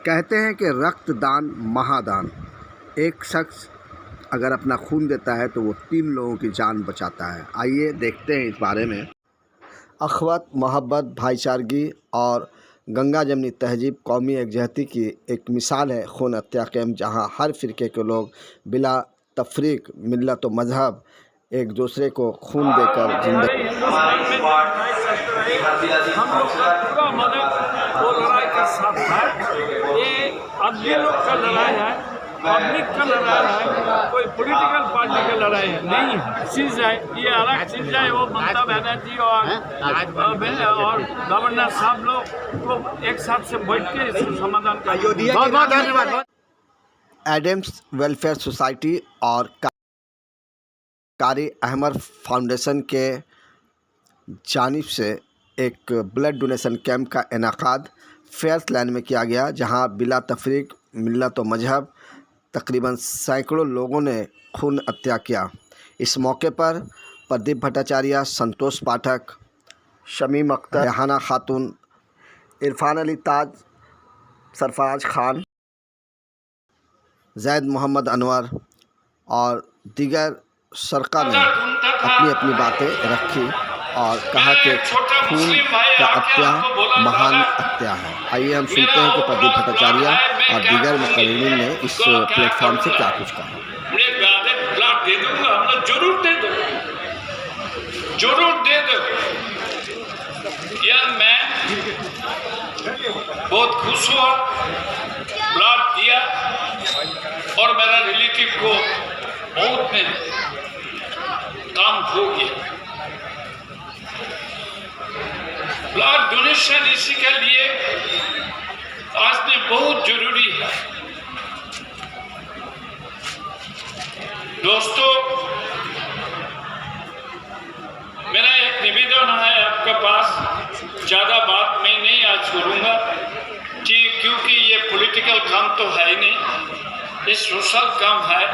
कहते हैं कि रक्तदान महादान। एक शख्स अगर अपना खून देता है तो वो 3 लोगों की जान बचाता है। आइए देखते हैं इस बारे में। अख़वत, मोहब्बत, भाईचारगी और गंगा जमनी तहजीब कौमी एकजहती की एक मिसाल है खून हत्या कैंप, जहां हर फ़िरके के लोग बिला तफरीक, मिल्लत व मज़हब एक दूसरे को खून देकर जिंदगी हम लोग का पूरा मदद वो लड़ाई का साथ है। ये आदमी लोग का लड़ाई है, पब्लिक का लड़ाई है, कोई पॉलिटिकल पार्टी का लड़ाई है नहीं चीज़ है। ये अलग चीज़ है। वो ममता बनर्जी और गवर्नर साहब लोग को एक साथ से बैठ के इसको समाधान का। बहुत बहुत धन्यवाद। एडम्स वेलफेयर सोसाइटी और कारी अहमद फाउंडेशन के जानिब से एक ब्लड डोनेशन कैंप का इनेकाद फेयर्स लैंड में किया गया, जहां बिला तफरीक, मिल्लत व मजहब तकरीबन सैकड़ों लोगों ने खून हत्या किया। इस मौके पर प्रदीप भट्टाचार्य, संतोष पाठक, शमीम अख्तर, रेहाना खातून, इरफान अली ताज, सरफराज खान, जैद मोहम्मद अनवर और दीगर सरका ने अपनी अपनी बातें रखी और कहा कि खून का हत्या महान हत्या है। आइए हम सुनते हैं कि प्रदीप भट्टाचार्य और दीगर मुकर्रिरीन ने इस प्लेटफॉर्म से क्या कुछ कहा। ब्लड दे दूंगा, हम लोग जरूर दे दो, जरूर दे दो। यंग मैन बहुत खुश हुआ, ब्लड दिया और मेरा रिलेटिव को बहुत में काम हो गया। ब्लड डोनेशन इसी के लिए आज में बहुत जरूरी है। दोस्तों, मेरा एक निवेदन है आपके पास। ज़्यादा बात मैं नहीं आज करूँगा क्योंकि ये पॉलिटिकल काम तो है ही नहीं, ये सोशल काम है।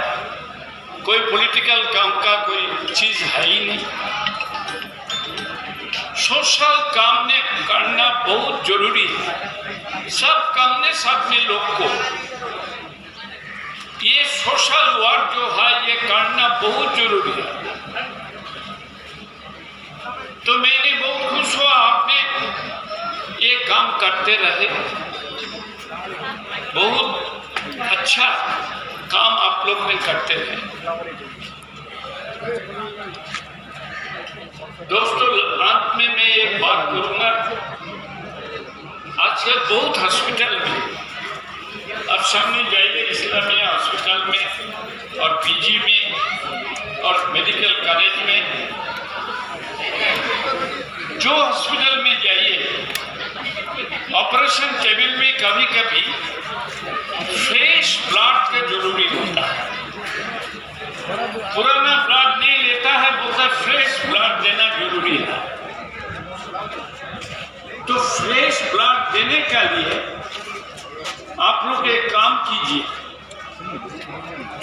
कोई पॉलिटिकल काम का कोई चीज़ है ही नहीं। सोशल काम ने करना बहुत जरूरी है। सब काम ने सब में लोग को ये सोशल वर्क जो है ये करना बहुत जरूरी है। तो मैंने बहुत खुश हुआ आपने ये काम करते रहे। बहुत अच्छा काम आप लोग में करते रहे। दोस्तों, अंत में मैं एक बात करूंगा। आजकल बहुत हॉस्पिटल में, अब सामने जाइए इस्लामिया हॉस्पिटल में और पीजी में और मेडिकल कॉलेज में, जो हॉस्पिटल में जाइए ऑपरेशन टेबल में कभी कभी फ्रेश ब्लड का जरूरी होता है। पुराना ब्लड नहीं लेता है, बोलता फ्रेश ब्लड देना जरूरी है। तो फ्रेश ब्लड देने के लिए आप लोग एक काम कीजिए।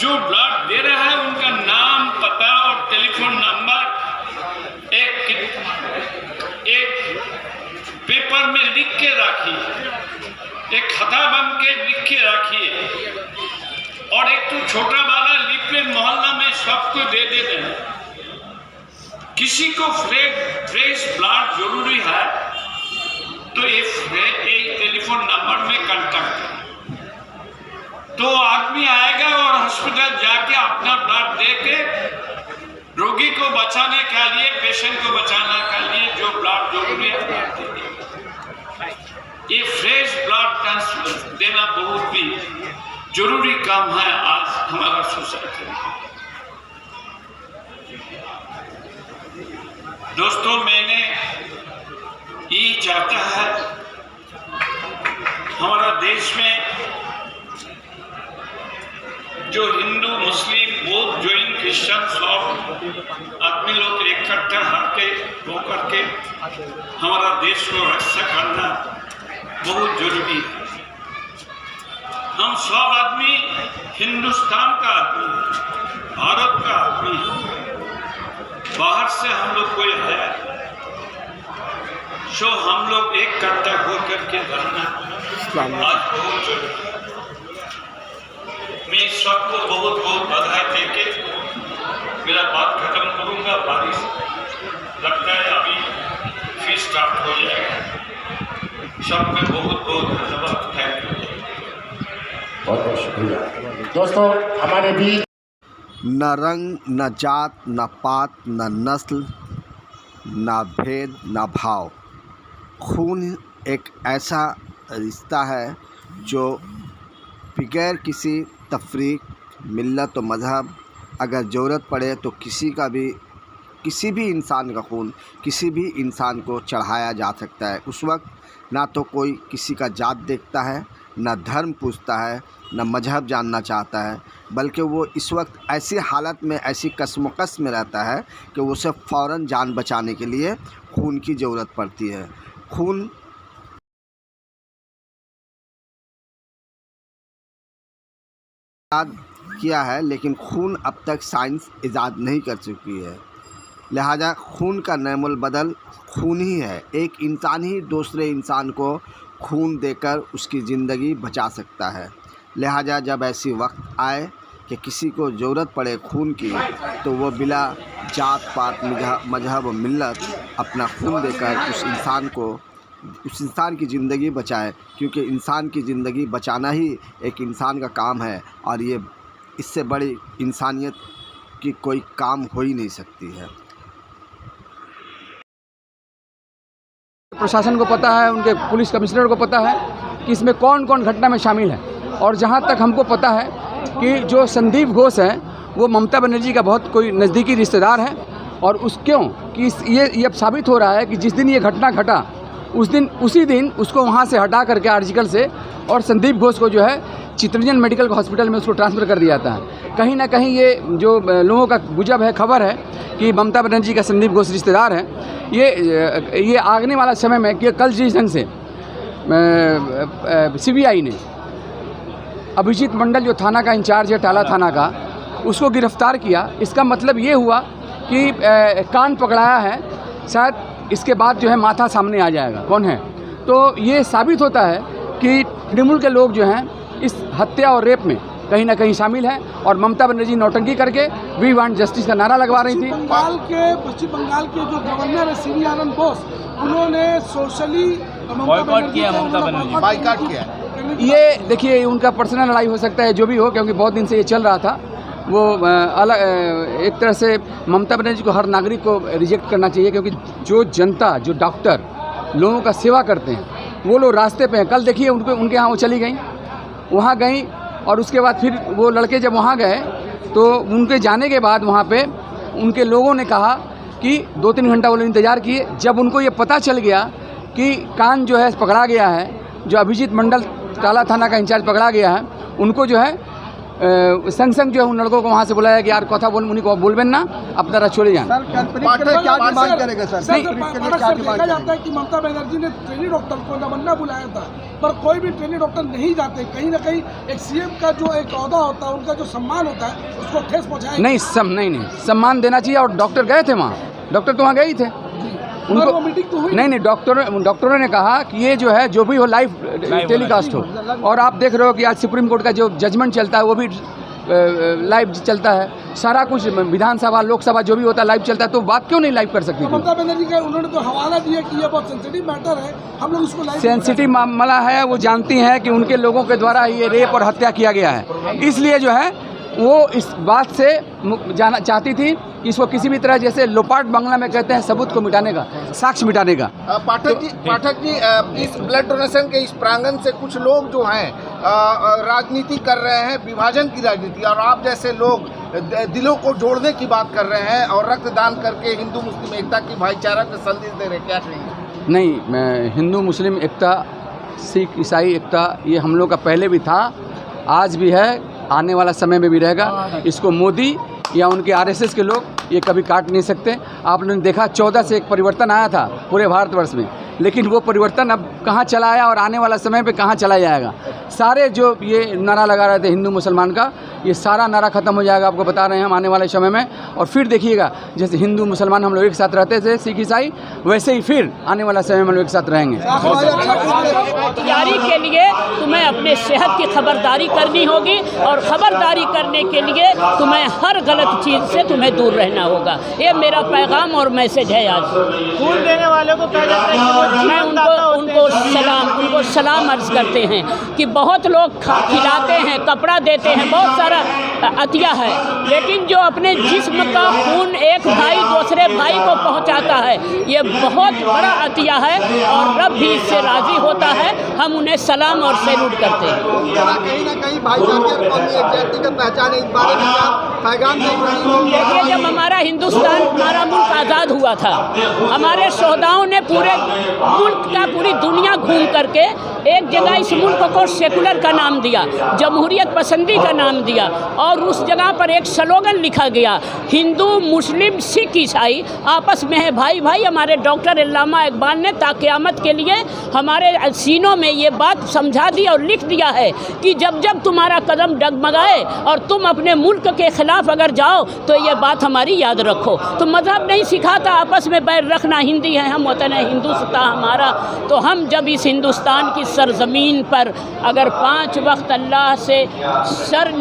जो ब्लड दे रहा है उनका नाम, पता और टेलीफोन नंबर एक पेपर में लिख के रखिए, एक खाता बन के लिख के रखिए और एक तो छोटा वाला लिपलेट मोहल्ला में सबको दे देना। किसी को फ्रेश ब्लड जरूरी है तो ये टेलीफोन नंबर में कांटेक्ट करें, तो आदमी आएगा और हॉस्पिटल जाके अपना ब्लड दे के रोगी को बचाने के लिए, पेशेंट को बचाने के लिए जो ब्लड जरूरी है, ये फ्रेश ब्लड ट्रांसफर देना बहुत भी जरूरी काम है आज हमारा सोसाइटी में। दोस्तों, मैंने ये चाहता है हमारा देश में जो हिंदू, मुस्लिम, बौद्ध, जैन, क्रिश्चियन सब आदमी लोग इकट्ठा होकर के हमारा देश को रक्षा करना बहुत जरूरी है। हम सब आदमी हिंदुस्तान का आदमी है, भारत का आदमी है। बाहर से हम लोग कोई है, सो हम लोग एक इकट्ठा होकर के रहना आज बहुत मैं सबको बहुत बहुत बधाई देके मेरा बात खत्म करूंगा। बारिश लगता है अभी फिर स्टार्ट हो जाएगा। सबको बहुत बहुत धन्यवाद। Thank you. बहुत बहुत शुक्रिया। दोस्तों हमारे बीच न रंग, न जात, न पात, न नस्ल, न भेद, न भाव। खून एक ऐसा रिश्ता है जो बगैर किसी तफरीक, मिल्लत व मज़हब अगर ज़रूरत पड़े तो किसी भी इंसान का खून किसी भी इंसान को चढ़ाया जा सकता है। उस वक्त ना तो कोई किसी का जात देखता है, ना धर्म पूछता है, ना मज़हब जानना चाहता है, बल्कि वो इस वक्त ऐसी हालत में, ऐसी कशमकश में रहता है कि उसे फ़ौरन जान बचाने के लिए खून की ज़रूरत पड़ती है। खून ईजाद किया है, लेकिन खून अब तक साइंस ईजाद नहीं कर चुकी है। लिहाजा खून का नैमुल बदल खून ही है। एक इंसान ही दूसरे इंसान को खून देकर उसकी ज़िंदगी बचा सकता है। लिहाजा जब ऐसी वक्त आए कि किसी को ज़रूरत पड़े खून की, तो वो बिला जात पात, मज़हब व मिल्लत अपना खून देकर उस इंसान की ज़िंदगी बचाए, क्योंकि इंसान की ज़िंदगी बचाना ही एक इंसान का काम है और ये इससे बड़ी इंसानियत की कोई काम हो ही नहीं सकती है। प्रशासन को पता है, उनके पुलिस कमिश्नर को पता है कि इसमें कौन कौन घटना में शामिल है। और जहाँ तक हमको पता है कि जो संदीप घोष है वो ममता बनर्जी का बहुत कोई नज़दीकी रिश्तेदार है। और ये अब साबित हो रहा है कि जिस दिन ये घटना घटा उसी दिन उसको वहाँ से हटा करके आर्जिकल से, और संदीप घोष को जो है चित्तरंजन मेडिकल हॉस्पिटल में उसको ट्रांसफ़र कर दिया था। कहीं ना कहीं ये जो लोगों का गुजब है, खबर है कि ममता बनर्जी का संदीप घोष रिश्तेदार है, ये आगने वाला समय में कि कल जिस ढंग से CBI ने अभिजीत मंडल जो थाना का इंचार्ज है, टाला थाना का, उसको गिरफ्तार किया, इसका मतलब ये हुआ कि कान पकड़ाया है। शायद इसके बाद जो है माथा सामने आ जाएगा कौन है। तो ये साबित होता है कि तृणमूल के लोग जो हैं इस हत्या और रेप में कहीं ना कहीं शामिल हैं। और ममता बनर्जी नौटंकी करके वी वांट जस्टिस का नारा लगवा रही थी। पश्चिम बंगाल के जो गवर्नर है सीवी आनंद बोस, उन्होंने सोशली बॉयकॉट किया, ममता बनर्जी बॉयकॉट किया। ये देखिए उनका पर्सनल लड़ाई हो सकता है, जो भी हो, क्योंकि बहुत दिन से ये चल रहा था। वो अलग एक तरह से ममता बनर्जी को, हर नागरिक को रिजेक्ट करना चाहिए, क्योंकि जो जनता, जो डॉक्टर लोगों का सेवा करते हैं, वो लोग रास्ते पे हैं। कल देखिए उनके यहाँ वो चली गई, वहाँ गई, और उसके बाद फिर वो लड़के जब वहाँ गए तो उनके जाने के बाद वहाँ पे उनके लोगों ने कहा कि 2-3 घंटा वो लोग इंतज़ार किए। जब उनको ये पता चल गया कि कान जो है पकड़ा गया है, जो अभिजीत मंडल टाला थाना का इंचार्ज पकड़ा गया है, उनको जो है संग जो है उन लड़कों को वहाँ से बुलाया कि यार कथा उन्हीं को बोलबेन ना, अपना राह चले जाए। देखा जाता है कि ममता बनर्जी ने ट्रेनी डॉक्टर को नमन्ना बुलाया था, पर कोई भी ट्रेनी डॉक्टर नहीं जाते। कहीं ना कहीं एक CM का जो एक ओहदा होता है, उनका जो सम्मान होता है, उसको ठेस पहुँचाया नहीं। सम्मान देना चाहिए। और डॉक्टर गए थे वहाँ, डॉक्टर तो वहाँ गए ही थे, उनको मीटिंग तो हुई नहीं। डॉक्टरों ने कहा कि ये जो है जो भी हो लाइव टेलीकास्ट हो। और आप देख रहे हो कि आज सुप्रीम कोर्ट का जो जजमेंट चलता है वो भी लाइव चलता है। सारा कुछ विधानसभा, लोकसभा जो भी होता है लाइव चलता है, तो बात क्यों नहीं लाइव कर सकती? ममता बनर्जी का उन्होंने तो हवाला दिया कि ये बहुत सेंसिटिव मैटर है, हम लोग इसको लाइव। सेंसिटिव मामला है, वो जानती हैं कि उनके लोगों के द्वारा ये रेप और हत्या किया गया है। इसलिए जो है वो इस बात से जाना चाहती थी कि इसको किसी भी तरह, जैसे लोपाट बांग्ला में कहते हैं, सबूत को मिटाने का, साक्ष्य मिटाने का। पाठक जी इस ब्लड डोनेशन के इस प्रांगण से कुछ लोग जो हैं राजनीति कर रहे हैं, विभाजन की राजनीति, और आप जैसे लोग दिलों को जोड़ने की बात कर रहे हैं और रक्तदान करके हिंदू मुस्लिम एकता की, भाईचारा का संदेश दे रहे हैं, क्या कहेंगे? नहीं, मैं हिंदू मुस्लिम एकता, सिख ईसाई एकता, ये हम लोग का पहले भी था, आज भी है, आने वाला समय में भी रहेगा। इसको मोदी या उनके RSS के लोग ये कभी काट नहीं सकते। आप लोगों ने देखा 14 से एक परिवर्तन आया था पूरे भारतवर्ष में, लेकिन वो परिवर्तन अब कहाँ चला आया और आने वाला समय पे कहाँ चला जाएगा। सारे जो ये नारा लगा रहे थे हिंदू मुसलमान का, ये सारा नारा खत्म हो जाएगा, आपको बता रहे हैं हम आने वाले समय में। और फिर देखिएगा जैसे हिंदू मुसलमान हम लोग एक साथ रहते थे, सिख ईसाई, वैसे ही फिर आने वाला समय में हम लोग एक साथ रहेंगे। तैयारी के लिए तुम्हें अपने सेहत की खबरदारी करनी होगी और खबरदारी करने के लिए तुम्हें हर गलत चीज़ से तुम्हें दूर रहना होगा। ये मेरा पैगाम और मैसेज है आज। खून देने वालों को कहा जाता है कि मैं उनको सलाम अर्ज करते हैं कि बहुत लोग खिलाते हैं, कपड़ा देते हैं, बहुत सारा अतिया है, लेकिन जो अपने जिस्म का खून एक भाई दूसरे भाई को पहुंचाता है, ये बहुत बड़ा अतिया है और रब भी इससे राज़ी होता है। हम उन्हें सलाम और सैल्यूट करते हैं। कहीं ना कहीं भाईचारे और कौमी एकजुटता पहचान है, इस बारे में पैगाम देखिए, जब हमारा हिंदुस्तान, हमारा मुल्क आज़ाद हुआ था, हमारे शोहदाओं ने पूरे मुल्क का, पूरी दुनिया घूम करके एक जगह इस मुल्क को सेकुलर का नाम दिया, जमहूरियत पसंदी का नाम दिया और उस जगह पर एक स्लोगन लिखा गया, हिंदू मुस्लिम सिख ईसाई आपस में है भाई भाई। हमारे डॉक्टर अल्लामा इकबाल ने ताक़यामत के लिए हमारे सीनों में ये बात समझा दी और लिख दिया है कि जब जब तुम्हारा कदम डगमगाए और तुम अपने मुल्क के ख़िलाफ़ अगर जाओ तो ये बात हमारी याद रखो। तो मज़हब नहीं सिखाता आपस में बैर रखना, हिंदी है हम, वतन है हिंदुस्तान हमारा। तो हम जब इस हिंदुस्तान की सरज़मीन पर अगर 5 वक्त अल्लाह से सर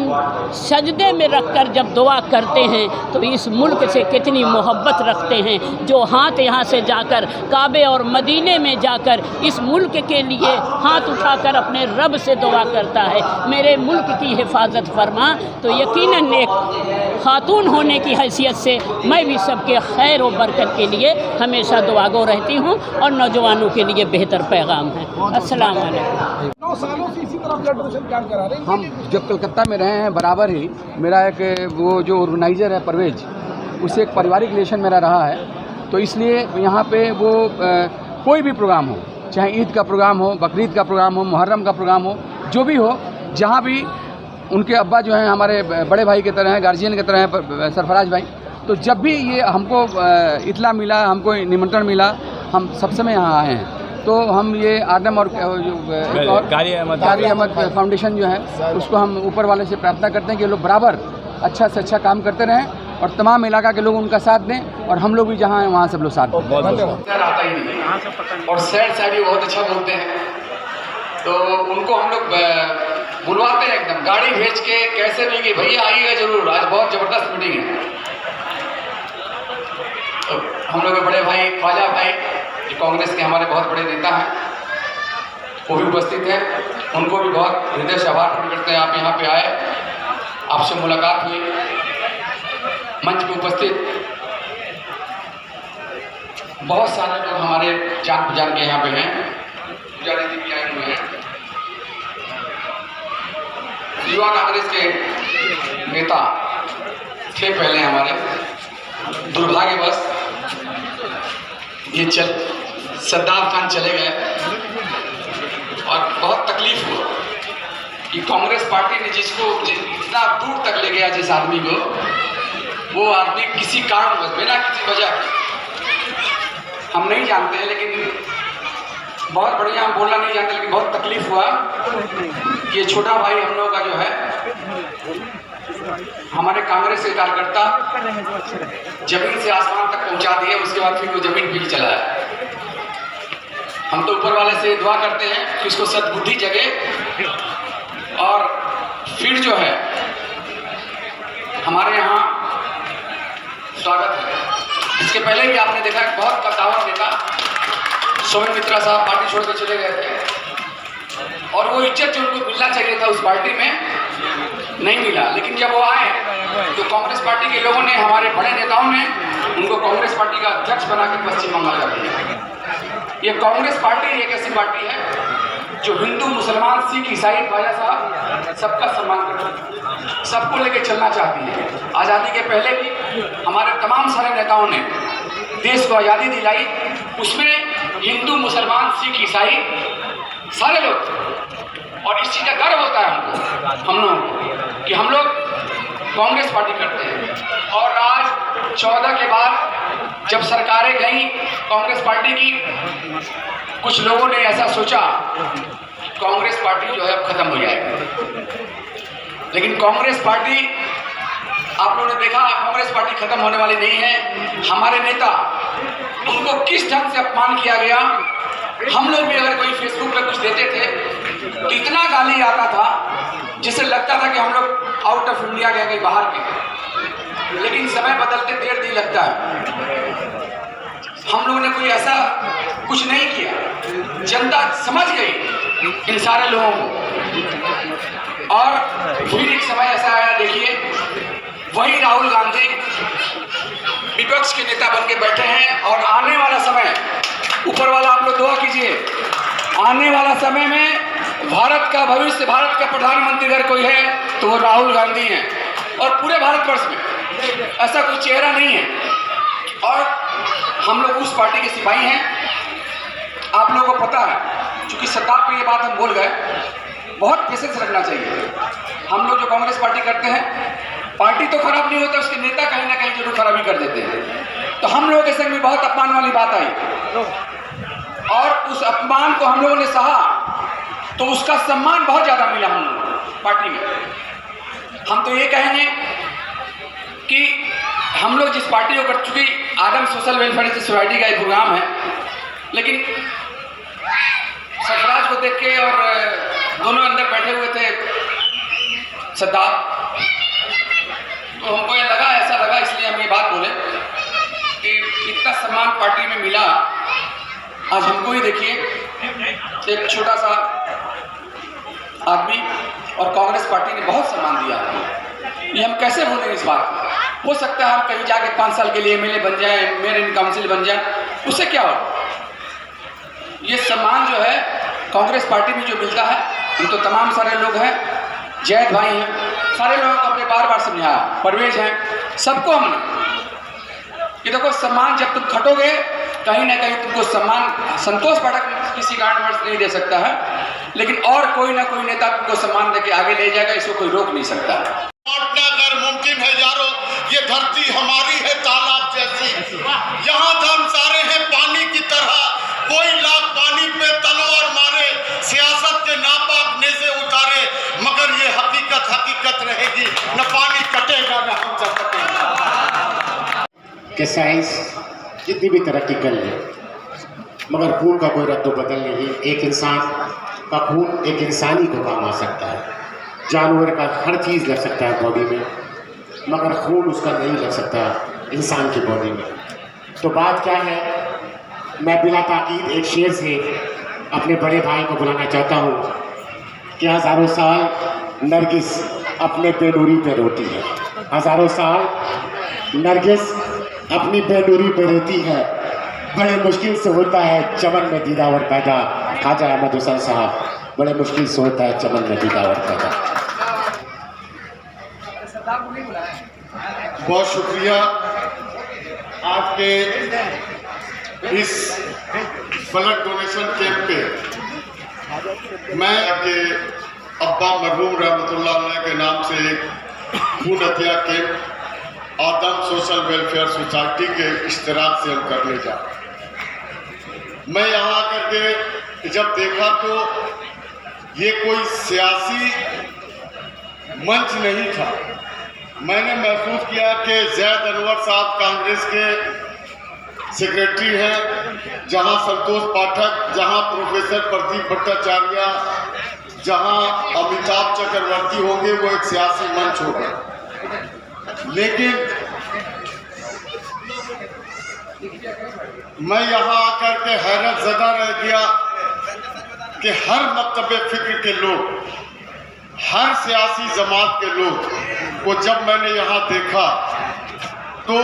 सजदे में रख कर जब दुआ करते हैं तो इस मुल्क से कितनी मोहब्बत रखते हैं। जो हाथ यहाँ से जाकर काबे और मदीने में जाकर इस मुल्क के लिए हाथ उठाकर अपने रब से दुआ करता है, मेरे मुल्क की हिफाजत फरमा, तो यकीनन एक खातून होने की हैसियत से मैं भी सबके खैर और बरकत के लिए हमेशा दुआगो रहती हूँ और नौजवानों के लिए बेहतर पैगाम है। अस्सलाम वालेकुम। 9 सालों से इसी तरह ब्लड डोनेशन कैंप करा रहे हैं। हम जब कलकत्ता में रहे हैं बराबर ही, मेरा एक वो जो ऑर्गेनाइज़र है परवेज, उससे एक पारिवारिक रिलेशन मेरा रहा है, तो इसलिए यहाँ पे वो कोई भी प्रोग्राम हो, चाहे ईद का प्रोग्राम हो, बकरीद का प्रोग्राम हो, मुहर्रम का प्रोग्राम हो, जो भी हो, जहाँ भी उनके अब्बा जो हैं हमारे बड़े भाई की तरह हैं, गार्जियन की तरह हैं सरफराज भाई, तो जब भी ये हमको इतला मिला, हमको निमंत्रण मिला, हम सब समय यहाँ आए हैं। तो हम ये आदम और कारी अहमद फाउंडेशन जो है उसको हम ऊपर वाले से प्रार्थना करते हैं कि लोग बराबर अच्छा से अच्छा काम करते रहें और तमाम इलाका के लोग उनका साथ दें और हम लोग भी जहाँ हैं वहाँ सब लोग साथ दें। आता ही नहीं और सैर शायरी बहुत अच्छा बोलते हैं, तो उनको हम लोग बुलवाते हैं एकदम गाड़ी भेज के, कैसे भी कि भैया आइएगा जरूर, आज बहुत ज़बरदस्त मीटिंग है। तो हम लोग के बड़े भाई ख्वाजा भाई जो कांग्रेस के हमारे बहुत बड़े नेता हैं वो भी उपस्थित हैं, उनको भी बहुत हृदय से आभार प्रकट करते हैं। आप यहाँ पे आए, आपसे मुलाकात हुई, मंच पे उपस्थित बहुत सारे लोग हमारे जान पहचान के यहाँ पे हैं, पुजारी जी भी आए हुए हैं, युवा कांग्रेस के नेता थे पहले हमारे, दुर्भाग्यवश ये सद्दाम खान चले गए और बहुत तकलीफ हुआ कि कांग्रेस पार्टी ने जिसको इतना दूर तक ले गया, जिस आदमी को, वो आदमी किसी कारणवश, बिना किसी वजह, हम नहीं जानते हैं, लेकिन बहुत बढ़िया, हम बोलना नहीं जानते, लेकिन बहुत तकलीफ हुआ कि ये छोटा भाई हम लोग का जो है, हमारे कांग्रेस के कार्यकर्ता जमीन से आसमान तक पहुंचा दिए, उसके बाद फिर वो जमीन पे ही चला है। हम तो ऊपर वाले से दुआ करते हैं कि उसको सद्बुद्धि जगे और फिर जो है हमारे यहाँ स्वागत है। इसके पहले भी आपने देखा कि बहुत कद्दावर नेता सोमेन मित्रा साहब पार्टी छोड़ कर चले गए थे और वो इज्जत जो उनको मिलना चाहिए था उस पार्टी में नहीं मिला, लेकिन जब वो आए तो कांग्रेस पार्टी के लोगों ने, हमारे बड़े नेताओं ने उनको कांग्रेस पार्टी का अध्यक्ष बनाकर पश्चिम बंगाल कर दिया। ये कांग्रेस पार्टी एक ऐसी पार्टी है जो हिंदू मुसलमान सिख ईसाई ख्वाजा साहब सबका सम्मान करती है, सबको लेके चलना चाहती है। आज़ादी के पहले भी हमारे तमाम सारे नेताओं ने देश को आज़ादी दिलाई, उसमें हिंदू मुसलमान सिख ईसाई सारे लोग, और इस चीज़ का गर्व होता है हमको, हम लोग कि हम लोग कांग्रेस पार्टी करते हैं। और आज 14 के बाद जब सरकारें गई कांग्रेस पार्टी की, कुछ लोगों ने ऐसा सोचा कांग्रेस पार्टी जो है अब खत्म हो जाएगी, लेकिन कांग्रेस पार्टी, आप लोगों ने देखा, कांग्रेस पार्टी खत्म होने वाली नहीं है। हमारे नेता, उनको किस ढंग से अपमान किया गया। हम लोग भी अगर कोई फेसबुक पे कुछ देते थे तो इतना गाली आता था जिससे लगता था कि हम लोग आउट ऑफ इंडिया गए, कहीं बाहर के। लेकिन समय बदलते देर नहीं लगता है। हम लोगों ने कोई ऐसा कुछ नहीं किया। जनता समझ गई इन सारे लोगों को। और फिर एक समय ऐसा आया, देखिए, वही राहुल गांधी विपक्ष के नेता बन के बैठे हैं। और आने वाला समय, ऊपर वाला आप लोग दुआ कीजिए, आने वाला समय में भारत का भविष्य, भारत का प्रधानमंत्री अगर कोई है तो वो राहुल गांधी हैं। और पूरे भारतवर्ष में ऐसा कोई चेहरा नहीं है। और हम लोग उस पार्टी के सिपाही हैं। आप लोगों को पता है, चूंकि सत्ता पे ये बात हम बोल गए, बहुत पेशेंस रखना चाहिए। हम लोग जो कांग्रेस पार्टी करते हैं, पार्टी तो खराब नहीं होता, उसके नेता कहीं ना कहीं जरूर खराबी कर देते हैं। तो हम लोगों के संग में बहुत अपमान वाली बात आई और उस अपमान को हम लोगों ने सहा, तो उसका सम्मान बहुत ज़्यादा मिला हम लोग पार्टी में। हम तो ये कहेंगे कि हम लोग जिस पार्टी को कर चुकी, आदम सोशल वेलफेयर सोसाइटी का एक प्रोग्राम है, लेकिन सरफराज को देख के, और दोनों अंदर बैठे हुए थे सद्दाम, तो हमको ये लगा, ऐसा लगा, इसलिए हम ये बात बोले कि इतना सम्मान पार्टी में मिला। आज हमको ही देखिए, एक छोटा सा आदमी और कांग्रेस पार्टी ने बहुत सम्मान दिया। ये हम कैसे भूलेंगे इस बात को। हो सकता है हम कहीं जाके 5 साल के लिए एमएलए बन जाए, मेयर इन काउंसिल बन जाए, उससे क्या हो। ये सम्मान जो है कांग्रेस पार्टी में जो मिलता है, ये तो तमाम सारे लोग हैं, जैद भाई हैं, सारे लोगों को हमने बार बार समझाया, परवेज हैं, सबको हमने कि देखो, सम्मान जब तुम खटोगे, कहीं ना कहीं तुमको सम्मान, संतोष पाठक किसी कारणवश नहीं दे सकता है, लेकिन और कोई ना कोई नेता तुमको सम्मान देके आगे ले जाएगा, इसको कोई रोक नहीं सकता। अगर मुमकिन है यारो, ये धरती हमारी है तालाब जैसी, यहाँ हम सारे हैं पानी की तरह। कोई लाख पानी पे तलवार मारे, सियासत के नापाक नेज़े उतारे, मगर ये हकीकत रहेगी, न पानी कटेगा न हम चपेगा। कि साइंस जितनी भी तरक्की कर ले, मगर खून का कोई रद्द बदल नहीं। एक इंसान का खून एक इंसानी को काम आ सकता है। जानवर का हर चीज़ लग सकता है बॉडी में, मगर खून उसका नहीं लग सकता इंसान की बॉडी में। तो बात क्या है, मैं बिला ताकीद एक शेर से अपने बड़े भाई को बुलाना चाहता हूँ कि हज़ारों साल नरगिस अपने बेनूरी पे रोती है, हज़ारों साल नरगिस अपनी बेनूरी पे रोती है। बड़े मुश्किल से होता है चमन में दीदावर पैदा। ख्वाजा अहमद हुसैन साहब, बड़े मुश्किल से होता है चमन में दीदावर पैदा। बहुत शुक्रिया आपके इस ब्लड डोनेशन कैंप पे। मैं आपके अब्बा मरहूम रहमतुल्लाह अलैह के नाम से एक खून हत्या कैंप आदम सोशल वेलफेयर सोसाइटी के इश्तराक से हम करने जा रहे हैं। मैं यहाँ आकर के जब देखा तो ये कोई सियासी मंच नहीं था। मैंने महसूस किया कि जैद अनवर साहब कांग्रेस के सेक्रेटरी हैं, जहां संतोष पाठक, जहां प्रोफेसर प्रदीप भट्टाचार्य, जहां अमिताभ चक्रवर्ती होंगे, वो एक सियासी मंच होगा। लेकिन मैं यहाँ आकर के हैरत ज़दा रह गया कि हर मकतबे फिक्र के लोग, हर सियासी जमात के लोग को जब मैंने यहाँ देखा तो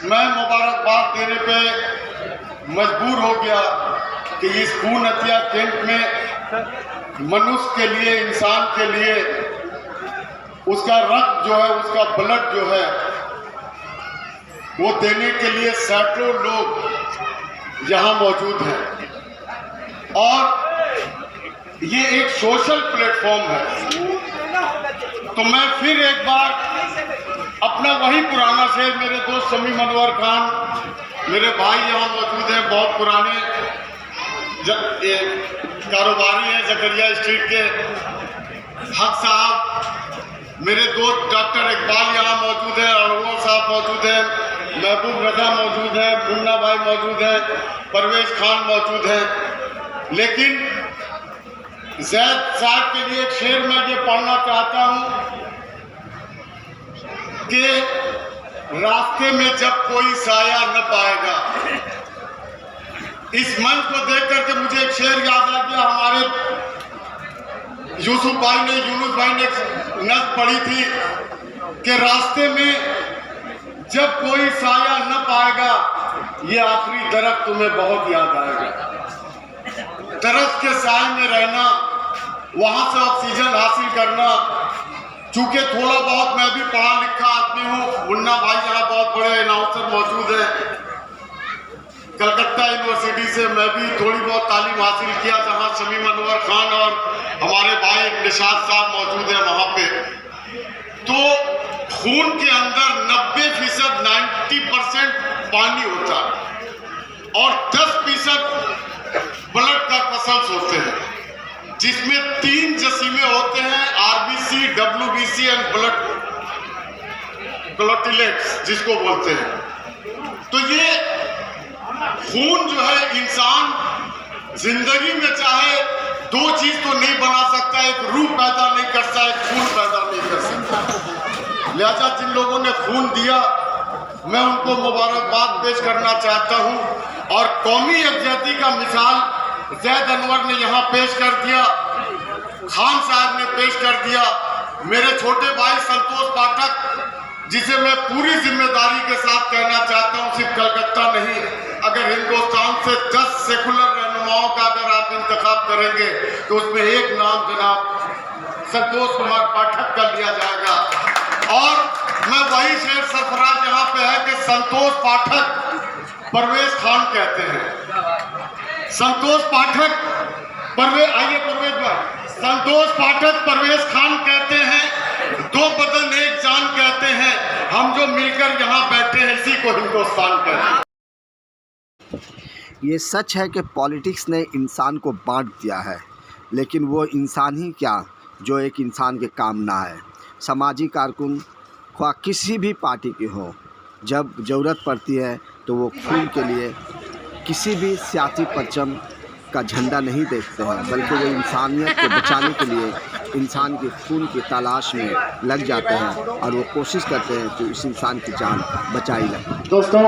मैं मुबारकबाद देने पे मजबूर हो गया कि इस खून हत्या कैंप में मनुष्य के लिए, इंसान के लिए उसका रक्त जो है, उसका ब्लड जो है, वो देने के लिए सैकड़ों लोग यहाँ मौजूद हैं। और ये एक सोशल प्लेटफॉर्म है। तो मैं फिर एक बार अपना वही पुराना शेर, मेरे दोस्त शमीम अनवर खान, मेरे भाई यहाँ मौजूद हैं, बहुत पुराने कारोबारी हैं जकरिया स्ट्रीट के, हक साहब, मेरे दोस्त डॉक्टर इकबाल यहाँ मौजूद है, अनवर साहब मौजूद हैं, महबूब रजा मौजूद है, मुन्ना भाई मौजूद है, परवेज खान मौजूद है। लेकिन जैद साहब के लिए एक शेर मैं ये पढ़ना चाहता हूँ कि रास्ते में जब कोई साया न पाएगा। इस मंच को देख करके मुझे एक शेर याद आ गया। हमारे यूनुस भाई ने नज़्म पढ़ी थी कि रास्ते में जब कोई साया न पाएगा, ये आखिरी दरख्त तुम्हें बहुत याद आएगा। दरख्त के साए में रहना, वहां से ऑक्सीजन हासिल करना। चूंकि थोड़ा बहुत मैं भी पढ़ा लिखा आदमी हूँ, मुन्ना भाई यहाँ बहुत बड़े अनाउंसर मौजूद हैं, कलकत्ता यूनिवर्सिटी से मैं भी थोड़ी बहुत तालीम हासिल किया, जहाँ शमीम अनवर खान और हमारे भाई निशाद साहब मौजूद हैं वहाँ पे। तो खून के अंदर 90% 90% पानी होता है और 10% ब्लड कर्पसल्स होते हैं, जिसमें 3 जसीमे होते हैं, RBC, WBC and blood platelets जिसको बोलते हैं। तो ये खून जो है, इंसान जिंदगी में चाहे 2 चीज तो नहीं बना सकता, एक रूह पैदा नहीं कर सकता, एक खून पैदा नहीं कर सकता। लिहाजा जिन लोगों ने खून दिया, मैं उनको मुबारकबाद पेश करना चाहता हूं। और कौमी यकजहती का मिसाल जैद अनवर ने यहाँ पेश कर दिया, खान साहब ने पेश कर दिया। मेरे छोटे भाई संतोष पाठक, जिसे मैं पूरी जिम्मेदारी के साथ कहना चाहता हूँ, सिर्फ कलकत्ता नहीं, अगर हिंदुस्तान से 10 सेकुलर रहनुमाओं का अगर आप इंतखाब करेंगे तो उसमें एक नाम जनाब संतोष कुमार पाठक का लिया जाएगा। और मैं वही शेर सरफराज यहाँ पे है कि संतोष पाठक परवेज खान कहते हैं। संतोष पाठक परवेज भाई, संतोष पाठक परवेज खान कहते हैं, 2 बदन एक जान कहते हैं, हम जो मिलकर यहाँ बैठे हैं इसी को हिंदुस्तान कहते हैं। ये सच है कि पॉलिटिक्स ने इंसान को बांट दिया है, लेकिन वो इंसान ही क्या जो एक इंसान के काम ना है। सामाजिक कारकुन ख्वाह किसी भी पार्टी के हो, जब ज़रूरत पड़ती है तो वो खून के लिए किसी भी सियासी परचम का झंडा नहीं देखते हैं, बल्कि वो इंसानियत को बचाने के लिए इंसान के खून की तलाश में लग जाते हैं और वो कोशिश करते हैं कि उस इंसान की जान बचाई जाए। दोस्तों,